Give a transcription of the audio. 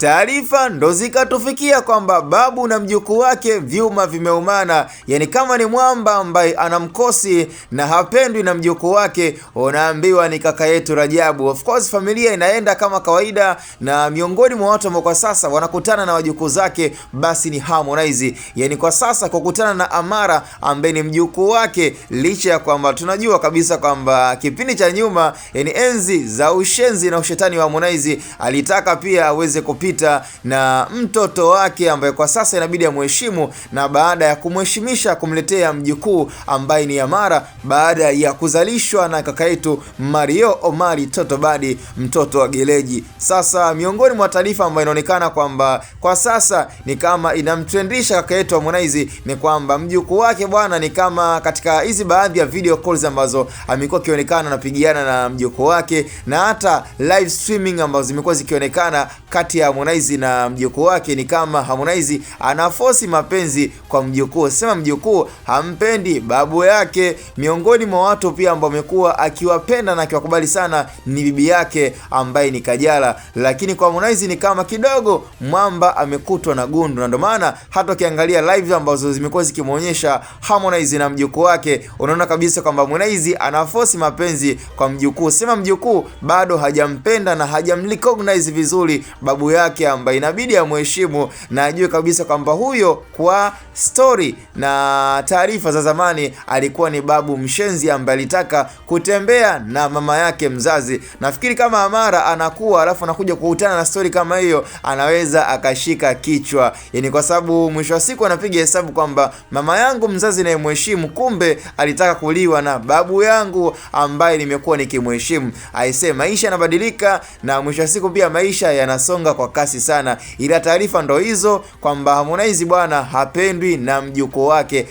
Taarifa ndo zikatufikia kwamba babu na mjukuu wake vyuma vimeumana, yani kama ni mwamba ambaye ana mkosi na hapendwi na mjukuu wake, unaambiwa ni kaka yetu Rajabu. Of course familia inaenda kama kawaida, na miongoni mwa watu ambao kwa sasa wanakutana na wajukuu zake basi ni Harmonize. Yani kwa sasa kukutana na Amara ambaye ni mjukuu wake, licha ya kwamba tunajua kabisa kwamba kipindi cha nyuma, yani enzi za ushenzi na ushetani wa Harmonize, alitaka pia aweze kupita na mtoto wake ambaye kwa sasa inabidi amheshimu, na baada ya kumheshimisha kumletea mjukuu ambaye ni Amara baada ya kuzalishwa na kaka yetu Mario Omari Toto Badi, mtoto wa Geleji. Sasa miongoni mwa taarifa ambayo inaonekana kwamba kwa sasa ni kama inamtrendisha kaka yetu Harmonize ni kwamba mjukuu wake bwana, ni kama katika hizi baadhi ya video calls ambazo amekuwa akionekana anapigiana na mjukuu wake, na hata live streaming ambazo zimekuwa zikionekana kati ya Harmonize na mjukuu wake, ni kama Harmonize anaforce mapenzi kwa mjukuu. Sema mjukuu hampendi babu yake. Miongoni mwa watu pia ambao amekuwa akiwapenda na akiwakubali sana ni bibi yake ambaye ni Kajala, lakini kwa Harmonize ni kama kidogo mwamba amekutwa na gundu, na ndio maana hata ukiangalia live ambazo zimekuwa zikimuonyesha Harmonize na mjukuu wake, unaona kabisa kwamba Harmonize anaforce mapenzi kwa mjukuu. Sema mjukuu bado hajampenda na hajamrecognize vizuri babu yake ambaye inabidi amheshimu na ajue kabisa kwamba huyo kwa story na taarifa za zamani alikuwa ni babu mshenzi ambaye alitaka kutembea na mama yake mzazi. Nafikiri kama Amara anakuwa alafu anakuja kukutana na story kama hiyo, anaweza akashika kichwa, yani kwa sababu mwisho wa siku anapiga hesabu kwamba mama yangu mzazi na mheshimu, kumbe alitaka kuliwa na babu yangu ambaye nimekuwa nikimheshimu. Aisee, maisha yanabadilika na mwisho wa siku pia maisha yanasonga kwa kasi sana, ila taarifa ndo hizo kwamba Harmonize bwana hapendwi na mjukuu wake.